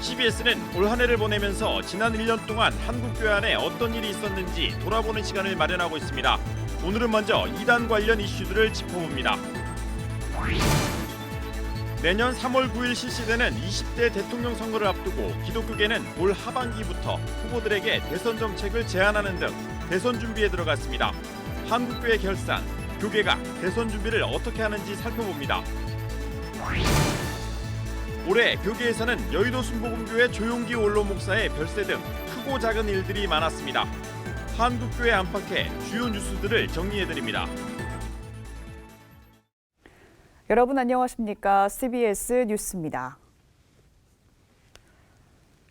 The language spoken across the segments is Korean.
CBS는 올 한 해를 보내면서 지난 1년 동안 한국교회 안에 어떤 일이 있었는지 돌아보는 시간을 마련하고 있습니다. 오늘은 먼저 이단 관련 이슈들을 짚어봅니다. 내년 3월 9일 실시되는 20대 대통령 선거를 앞두고 기독교계는 올 하반기부터 후보들에게 대선 정책을 제안하는 등 대선 준비에 들어갔습니다. 한국교회 결산, 교계가 대선 준비를 어떻게 하는지 살펴봅니다. 올해 교계에서는 여의도 순복음교회 조용기 원로 목사의 별세 등 크고 작은 일들이 많았습니다. 한국교회 안팎의 주요 뉴스들을 정리해드립니다. 여러분 안녕하십니까? CBS 뉴스입니다.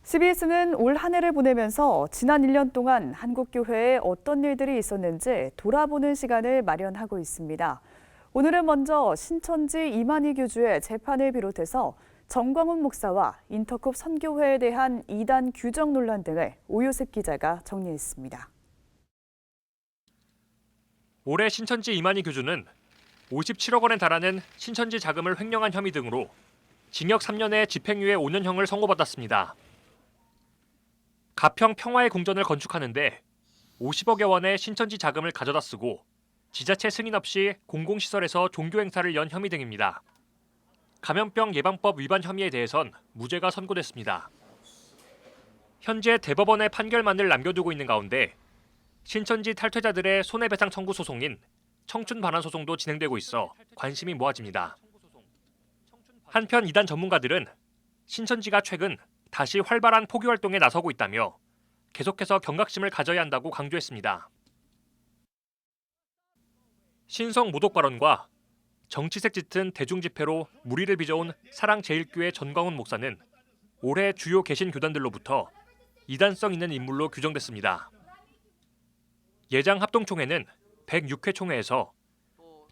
CBS는 올 한 해를 보내면서 지난 1년 동안 한국교회에 어떤 일들이 있었는지 돌아보는 시간을 마련하고 있습니다. 오늘은 먼저 신천지 이만희 교주의 재판을 비롯해서 정광훈 목사와 인터컵 선교회에 대한 이단 규정 논란 등을 오요셉 기자가 정리했습니다. 올해 신천지 이만희 교주는 57억 원에 달하는 신천지 자금을 횡령한 혐의 등으로 징역 3년에 집행유예 5년형을 선고받았습니다. 가평 평화의 궁전을 건축하는데 50억여 원의 신천지 자금을 가져다 쓰고 지자체 승인 없이 공공시설에서 종교행사를 연 혐의 등입니다. 감염병 예방법 위반 혐의에 대해선 무죄가 선고됐습니다. 현재 대법원의 판결만을 남겨두고 있는 가운데 신천지 탈퇴자들의 손해배상 청구 소송인 청춘 반환 소송도 진행되고 있어 관심이 모아집니다. 한편 이단 전문가들은 신천지가 최근 다시 활발한 포교 활동에 나서고 있다며 계속해서 경각심을 가져야 한다고 강조했습니다. 신성 모독 발언과 정치색 짙은 대중집회로 무리를 빚어온 사랑제일교회 전광훈 목사는 올해 주요 개신 교단들로부터 이단성 있는 인물로 규정됐습니다. 예장 합동총회는 106회 총회에서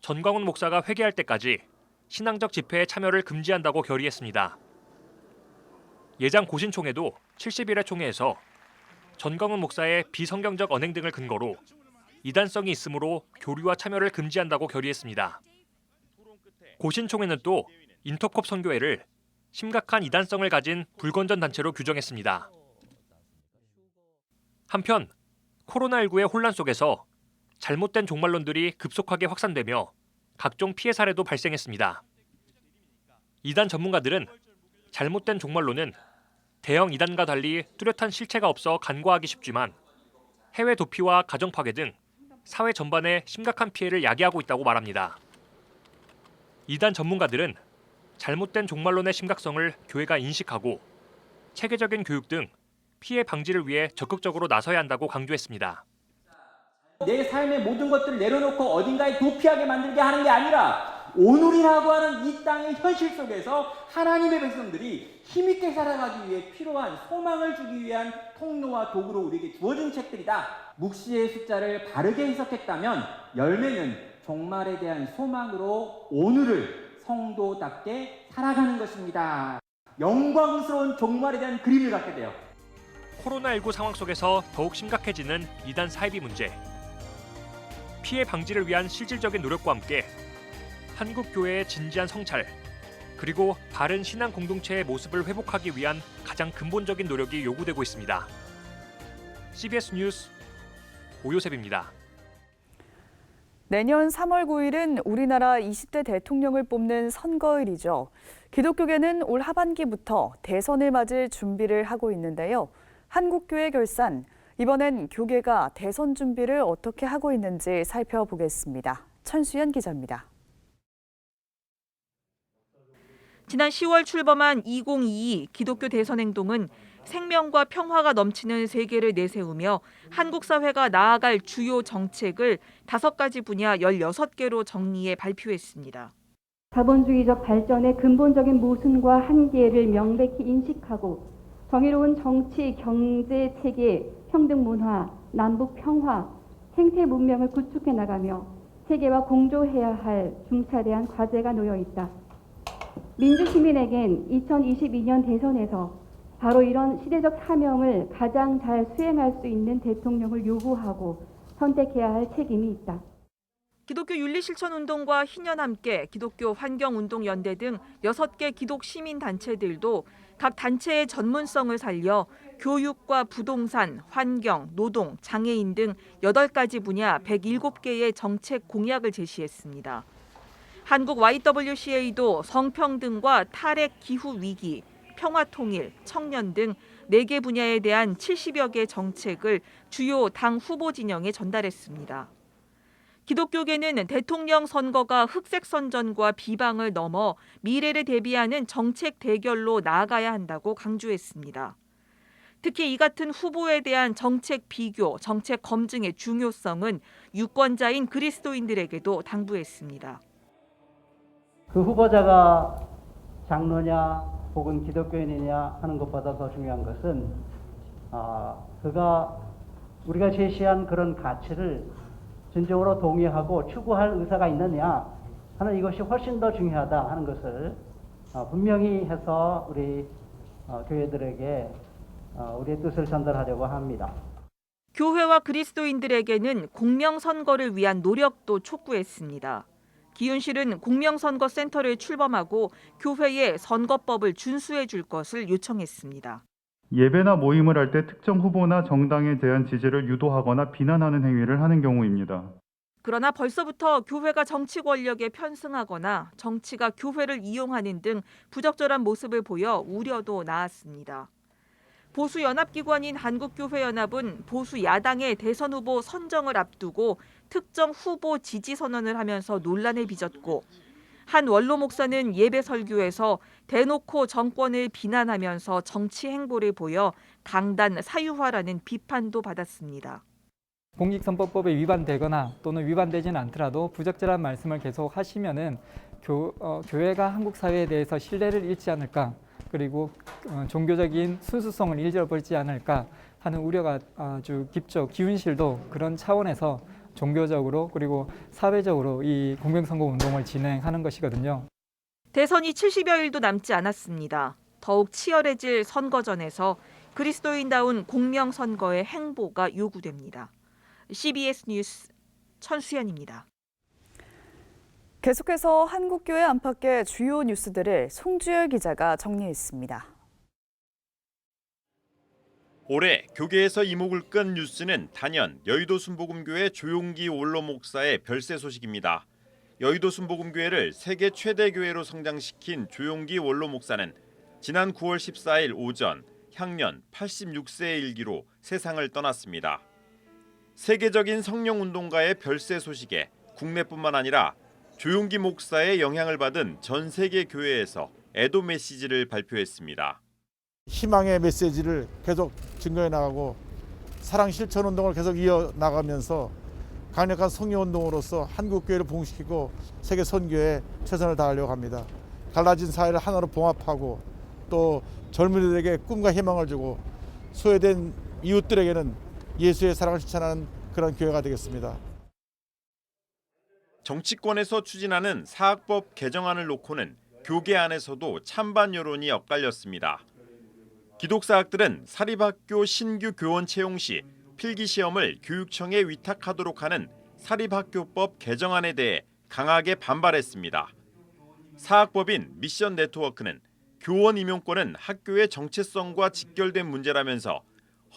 전광훈 목사가 회개할 때까지 신앙적 집회에 참여를 금지한다고 결의했습니다. 예장 고신총회도 71회 총회에서 전광훈 목사의 비성경적 언행 등을 근거로 이단성이 있으므로 교류와 참여를 금지한다고 결의했습니다. 고신총회는 또 인터컵 선교회를 심각한 이단성을 가진 불건전 단체로 규정했습니다. 한편 코로나19의 혼란 속에서 잘못된 종말론들이 급속하게 확산되며 각종 피해 사례도 발생했습니다. 이단 전문가들은 잘못된 종말론은 대형 이단과 달리 뚜렷한 실체가 없어 간과하기 쉽지만 해외 도피와 가정 파괴 등 사회 전반에 심각한 피해를 야기하고 있다고 말합니다. 이단 전문가들은 잘못된 종말론의 심각성을 교회가 인식하고 체계적인 교육 등 피해 방지를 위해 적극적으로 나서야 한다고 강조했습니다. 내 삶의 모든 것들을 내려놓고 어딘가에 도피하게 만들게 하는 게 아니라 오늘이라고 하는 이 땅의 현실 속에서 하나님의 백성들이 힘있게 살아가기 위해 필요한 소망을 주기 위한 통로와 도구로 우리에게 주어진 책들이다. 묵시의 숫자를 바르게 해석했다면 열매는 종말에 대한 소망으로 오늘을 성도답게 살아가는 것입니다. 영광스러운 종말에 대한 그림을 갖게 돼요. 코로나19 상황 속에서 더욱 심각해지는 이단 사이비 문제. 피해 방지를 위한 실질적인 노력과 함께 한국 교회의 진지한 성찰, 그리고 바른 신앙 공동체의 모습을 회복하기 위한 가장 근본적인 노력이 요구되고 있습니다. CBS 뉴스 오요셉입니다. 내년 3월 9일은 우리나라 20대 대통령을 뽑는 선거일이죠. 기독교계는 올 하반기부터 대선을 맞을 준비를 하고 있는데요. 한국교회 결산, 이번엔 교계가 대선 준비를 어떻게 하고 있는지 살펴보겠습니다. 천수연 기자입니다. 지난 10월 출범한 2022 기독교 대선행동은 생명과 평화가 넘치는 세계를 내세우며 한국 사회가 나아갈 주요 정책을 5가지 분야 16개로 정리해 발표했습니다. 자본주의적 발전의 근본적인 모순과 한계를 명백히 인식하고 정의로운 정치, 경제 체계, 평등 문화, 남북 평화, 생태 문명을 구축해 나가며 세계와 공조해야 할 중차대한 과제가 놓여 있다. 민주시민에겐 2022년 대선에서 바로 이런 시대적 사명을 가장 잘 수행할 수 있는 대통령을 요구하고 선택해야 할 책임이 있다. 기독교 윤리실천운동과 희년함께 기독교 환경운동연대 등 6개 기독 시민단체들도 각 단체의 전문성을 살려 교육과 부동산, 환경, 노동, 장애인 등 8가지 분야 107개의 정책 공약을 제시했습니다. 한국 YWCA도 성평등과 탈핵 기후 위기, 평화통일, 청년 등 4개 분야에 대한 70여 개 정책을 주요 당 후보 진영에 전달했습니다. 기독교계는 대통령 선거가 흑색 선전과 비방을 넘어 미래를 대비하는 정책 대결로 나아가야 한다고 강조했습니다. 특히 이 같은 후보에 대한 정책 비교, 정책 검증의 중요성은 유권자인 그리스도인들에게도 당부했습니다. 그 후보자가 장로냐 혹은 기독교인이냐 하는 것보다 더 중요한 것은 그가 우리가 제시한 그런 가치를 진정으로 동의하고 추구할 의사가 있느냐 하는 이것이 훨씬 더 중요하다 하는 것을 분명히 해서 우리 교회들에게 우리의 뜻을 전달하려고 합니다. 교회와 그리스도인들에게는 공명선거를 위한 노력도 촉구했습니다. 기윤실은 공명선거센터를 출범하고 교회에 선거법을 준수해 줄 것을 요청했습니다. 예배나 모임을 할 때 특정 후보나 정당에 대한 지지를 유도하거나 비난하는 행위를 하는 경우입니다. 그러나 벌써부터 교회가 정치 권력에 편승하거나 정치가 교회를 이용하는 등 부적절한 모습을 보여 우려도 나왔습니다. 보수 연합기관인 한국교회연합은 보수 야당의 대선 후보 선정을 앞두고 특정 후보 지지 선언을 하면서 논란을 빚었고, 한 원로 목사는 예배 설교에서 대놓고 정권을 비난하면서 정치 행보를 보여 강단 사유화라는 비판도 받았습니다. 공직선거법에 위반되거나 또는 위반되지는 않더라도 부적절한 말씀을 계속 하시면은 교회가 한국 사회에 대해서 신뢰를 잃지 않을까, 그리고 종교적인 순수성을 잃어버리지 않을까 하는 우려가 아주 깊죠. 기윤실도 그런 차원에서 종교적으로 그리고 사회적으로 이 공명선거 운동을 진행하는 것이거든요. 대선이 70여일도 남지 않았습니다. 더욱 치열해질 선거전에서 그리스도인다운 공명선거의 행보가 요구됩니다. CBS 뉴스 천수연입니다. 계속해서 한국교회 안팎의 주요 뉴스들을 송주열 기자가 정리했습니다. 올해 교계에서 이목을 끈 뉴스는 단연 여의도 순복음교회 조용기 원로 목사의 별세 소식입니다. 여의도 순복음교회를 세계 최대 교회로 성장시킨 조용기 원로 목사는 지난 9월 14일 오전 향년 86세의 일기로 세상을 떠났습니다. 세계적인 성령운동가의 별세 소식에 국내뿐만 아니라 조용기 목사의 영향을 받은 전 세계 교회에서 애도 메시지를 발표했습니다. 희망의 메시지를 계속 증거해 나가고 사랑 실천 운동을 계속 이어나가면서 강력한 성령운동으로서 한국교회를 부흥시키고 세계 선교에 최선을 다하려고 합니다. 갈라진 사회를 하나로 봉합하고 또 젊은이들에게 꿈과 희망을 주고 소외된 이웃들에게는 예수의 사랑을 실천하는 그런 교회가 되겠습니다. 정치권에서 추진하는 사학법 개정안을 놓고는 교계 안에서도 찬반 여론이 엇갈렸습니다. 기독사학들은 사립학교 신규 교원 채용 시 필기시험을 교육청에 위탁하도록 하는 사립학교법 개정안에 대해 강하게 반발했습니다. 사학법인 미션 네트워크는 교원 임용권은 학교의 정체성과 직결된 문제라면서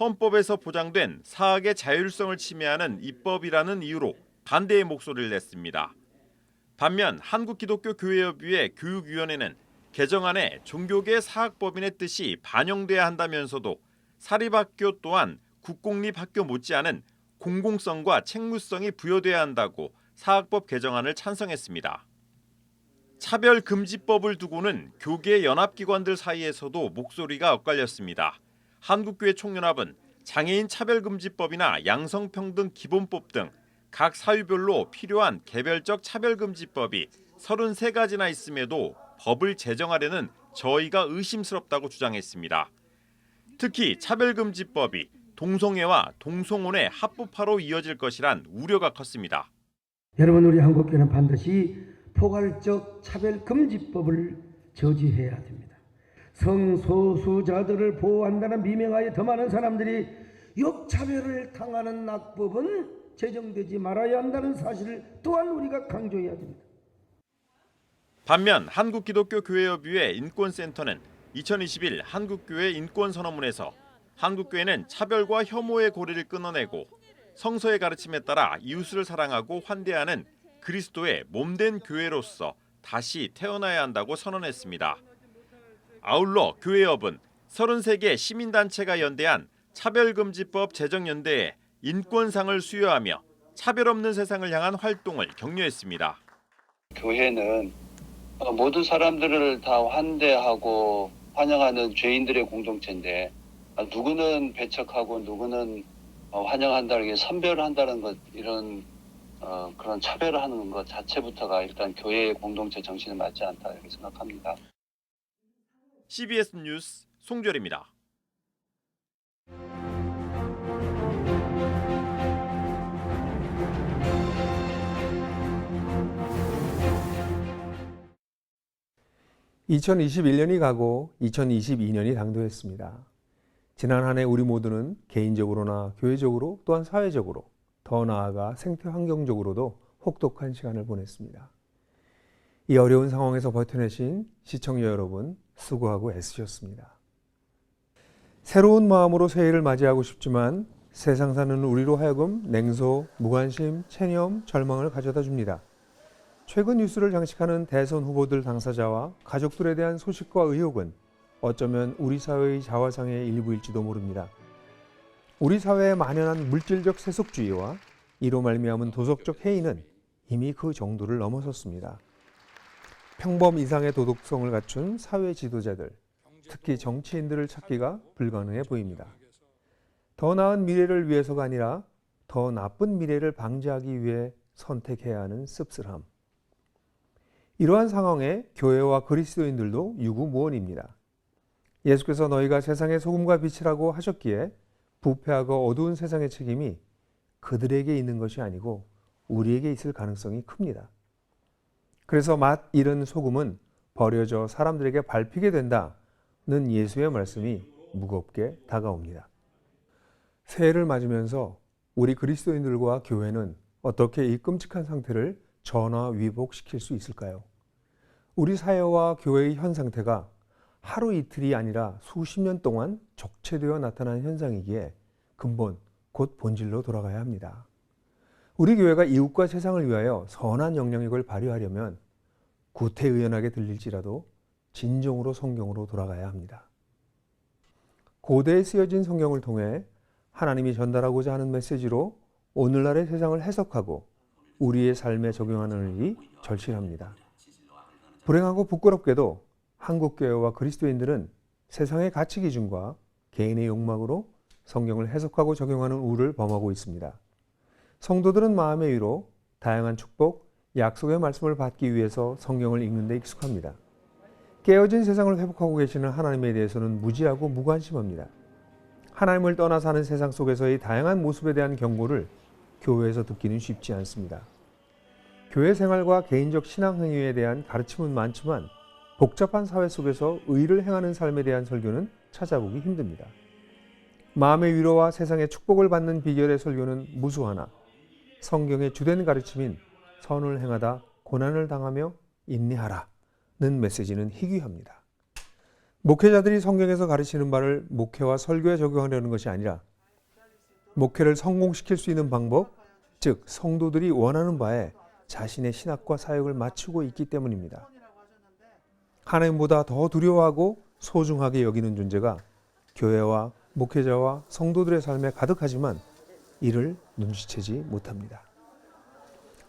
헌법에서 보장된 사학의 자율성을 침해하는 입법이라는 이유로 반대의 목소리를 냈습니다. 반면 한국기독교교회협의회 교육위원회는 개정안에 종교계 사학법인의 뜻이 반영돼야 한다면서도 사립학교 또한 국공립학교 못지않은 공공성과 책무성이 부여돼야 한다고 사학법 개정안을 찬성했습니다. 차별금지법을 두고는 교계 연합기관들 사이에서도 목소리가 엇갈렸습니다. 한국교회 총연합은 장애인 차별금지법이나 양성평등 기본법 등 각 사유별로 필요한 개별적 차별금지법이 33가지나 있음에도 법을 제정하려는 저희가 의심스럽다고 주장했습니다. 특히 차별금지법이 동성애와 동성혼의 합법화로 이어질 것이란 우려가 컸습니다. 여러분, 우리 한국교회는 반드시 포괄적 차별금지법을 저지해야 됩니다. 성소수자들을 보호한다는 미명하에 더 많은 사람들이 역차별을 당하는 낙법은 제정되지 말아야 한다는 사실을 또한 우리가 강조해야 됩니다. 반면 한국기독교교회협의회 인권센터는 2021 한국교회 인권선언문에서 한국교회는 차별과 혐오의 고리를 끊어내고 성서의 가르침에 따라 이웃을 사랑하고 환대하는 그리스도의 몸된 교회로서 다시 태어나야 한다고 선언했습니다. 아울러 교회협은 33개 시민단체가 연대한 차별금지법 제정연대에 인권상을 수여하며 차별 없는 세상을 향한 활동을 격려했습니다. 교회는 모든 사람들을 다 환대하고 환영하는 죄인들의 공동체인데 누구는 배척하고 누구는 환영한다는 게 선별한다는 것 이런 그런 차별을 하는 것 자체부터가 일단 교회의 공동체 정신에 맞지 않다 이렇게 생각합니다. CBS 뉴스 송별입니다. (2021년이) 가고 (2022년이) 당도했습니다. 지난 한 해 우리 모두는 개인적으로나 교회적으로 또한 사회적으로 더 나아가 생태 환경적으로도 혹독한 시간을 보냈습니다. 이 어려운 상황에서 버텨내신 시청자 여러분 수고하고 애쓰셨습니다. 새로운 마음으로 새해를 맞이하고 싶지만 세상 사는 우리로 하여금 냉소, 무관심, 체념, 절망을 가져다 줍니다. 최근 뉴스를 장식하는 대선 후보들 당사자와 가족들에 대한 소식과 의혹은 어쩌면 우리 사회의 자화상의 일부일지도 모릅니다. 우리 사회에 만연한 물질적 세속주의와 이로 말미암은 도덕적 해이는 이미 그 정도를 넘어섰습니다. 평범 이상의 도덕성을 갖춘 사회 지도자들, 특히 정치인들을 찾기가 불가능해 보입니다. 더 나은 미래를 위해서가 아니라 더 나쁜 미래를 방지하기 위해 선택해야 하는 씁쓸함. 이러한 상황에 교회와 그리스도인들도 유구무원입니다. 예수께서 너희가 세상의 소금과 빛이라고 하셨기에 부패하고 어두운 세상의 책임이 그들에게 있는 것이 아니고 우리에게 있을 가능성이 큽니다. 그래서 맛 잃은 소금은 버려져 사람들에게 밟히게 된다는 예수의 말씀이 무겁게 다가옵니다. 새해를 맞으면서 우리 그리스도인들과 교회는 어떻게 이 끔찍한 상태를 전화위복시킬 수 있을까요? 우리 사회와 교회의 현 상태가 하루 이틀이 아니라 수십 년 동안 적체되어 나타난 현상이기에 근본, 곧 본질로 돌아가야 합니다. 우리 교회가 이웃과 세상을 위하여 선한 영향력을 발휘하려면 구태의연하게 들릴지라도 진정으로 성경으로 돌아가야 합니다. 고대에 쓰여진 성경을 통해 하나님이 전달하고자 하는 메시지로 오늘날의 세상을 해석하고 우리의 삶에 적용하는 일이 절실합니다. 불행하고 부끄럽게도 한국교회와 그리스도인들은 세상의 가치 기준과 개인의 욕망으로 성경을 해석하고 적용하는 우를 범하고 있습니다. 성도들은 마음의 위로, 다양한 축복, 약속의 말씀을 받기 위해서 성경을 읽는 데 익숙합니다. 깨어진 세상을 회복하고 계시는 하나님에 대해서는 무지하고 무관심합니다. 하나님을 떠나 사는 세상 속에서의 다양한 모습에 대한 경고를 교회에서 듣기는 쉽지 않습니다. 교회 생활과 개인적 신앙 행위에 대한 가르침은 많지만 복잡한 사회 속에서 의를 행하는 삶에 대한 설교는 찾아보기 힘듭니다. 마음의 위로와 세상의 축복을 받는 비결의 설교는 무수하나 성경의 주된 가르침인 선을 행하다 고난을 당하며 인내하라는 메시지는 희귀합니다. 목회자들이 성경에서 가르치는 바를 목회와 설교에 적용하려는 것이 아니라 목회를 성공시킬 수 있는 방법, 즉 성도들이 원하는 바에 자신의 신학과 사역을 맞추고 있기 때문입니다. 하나님보다 더 두려워하고 소중하게 여기는 존재가 교회와 목회자와 성도들의 삶에 가득하지만 이를 눈치채지 못합니다.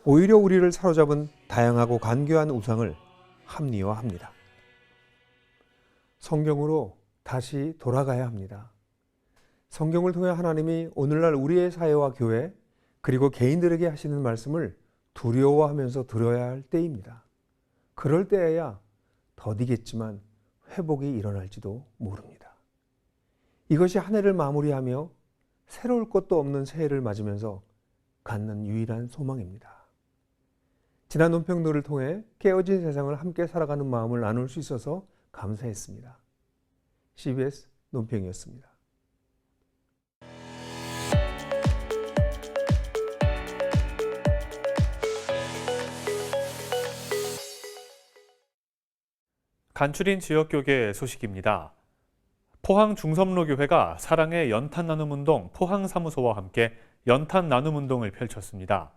오히려 우리를 사로잡은 다양하고 간교한 우상을 합리화합니다. 성경으로 다시 돌아가야 합니다. 성경을 통해 하나님이 오늘날 우리의 사회와 교회 그리고 개인들에게 하시는 말씀을 두려워하면서 들어야 할 때입니다. 그럴 때에야 더디겠지만 회복이 일어날지도 모릅니다. 이것이 한 해를 마무리하며 새로울 것도 없는 새해를 맞으면서 갖는 유일한 소망입니다. 지난 논평들을 통해 깨어진 세상을 함께 살아가는 마음을 나눌 수 있어서 감사했습니다. CBS 논평이었습니다. 간추린 지역교계 소식입니다. 포항 중섬로교회가 사랑의 연탄 나눔운동 포항사무소와 함께 연탄 나눔운동을 펼쳤습니다.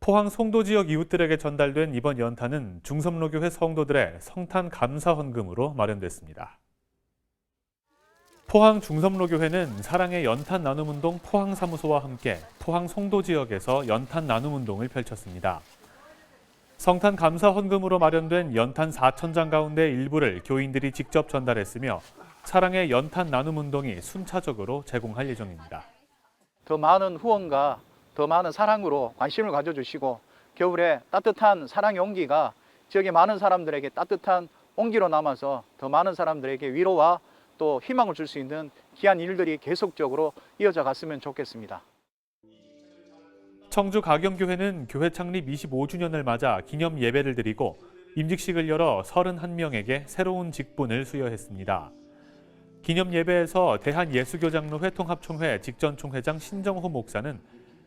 포항 송도 지역 이웃들에게 전달된 이번 연탄은 중섬로교회 성도들의 성탄 감사 헌금으로 마련됐습니다. 포항 중섬로교회는 사랑의 연탄 나눔운동 포항사무소와 함께 포항 송도 지역에서 연탄 나눔운동을 펼쳤습니다. 성탄 감사 헌금으로 마련된 연탄 4,000장 가운데 일부를 교인들이 직접 전달했으며 사랑의 연탄 나눔운동이 순차적으로 제공할 예정입니다. 더 많은 후원과 더 많은 사랑으로 관심을 가져주시고 겨울에 따뜻한 사랑의 온기가 지역의 많은 사람들에게 따뜻한 온기로 남아서 더 많은 사람들에게 위로와 또 희망을 줄 수 있는 귀한 일들이 계속적으로 이어져 갔으면 좋겠습니다. 청주 가경교회는 교회 창립 25주년을 맞아 기념 예배를 드리고 임직식을 열어 31명에게 새로운 직분을 수여했습니다. 기념 예배에서 대한예수교장로회 통합총회 직전총회장 신정호 목사는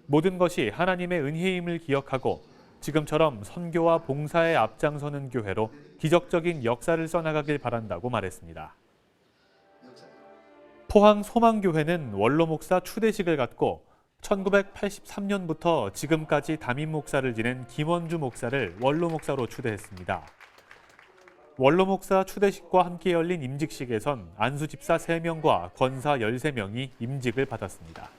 모든 것이 하나님의 은혜임을 기억하고 지금처럼 선교와 봉사에 앞장서는 교회로 기적적인 역사를 써나가길 바란다고 말했습니다. 포항 소망교회는 원로 목사 추대식을 갖고 1983년부터 지금까지 담임 목사를 지낸 김원주 목사를 원로 목사로 추대했습니다. 원로 목사 추대식과 함께 열린 임직식에선 안수 집사 3명과 권사 13명이 임직을 받았습니다.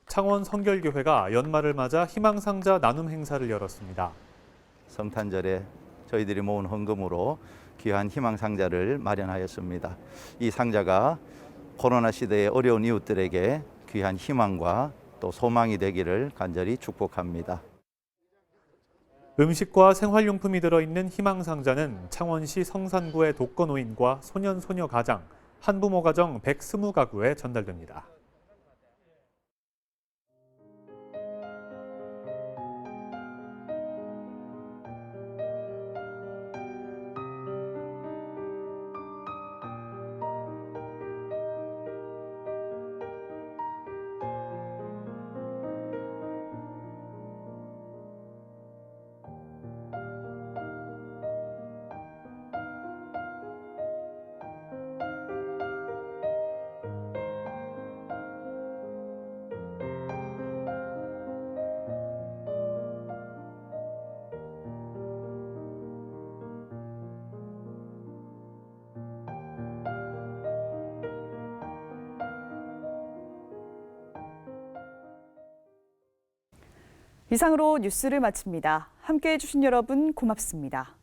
창원 성결교회가 연말을 맞아 희망상자 나눔 행사를 열었습니다. 성탄절에 저희들이 모은 헌금으로 귀한 희망상자를 마련하였습니다. 이 상자가 코로나 시대의 어려운 이웃들에게 귀한 희망과 또 소망이 되기를 간절히 축복합니다. 음식과 생활용품이 들어있는 희망상자는 창원시 성산구의 독거노인과 소년소녀가장, 한부모 가정 120가구에 전달됩니다. 이상으로 뉴스를 마칩니다. 함께해 주신 여러분 고맙습니다.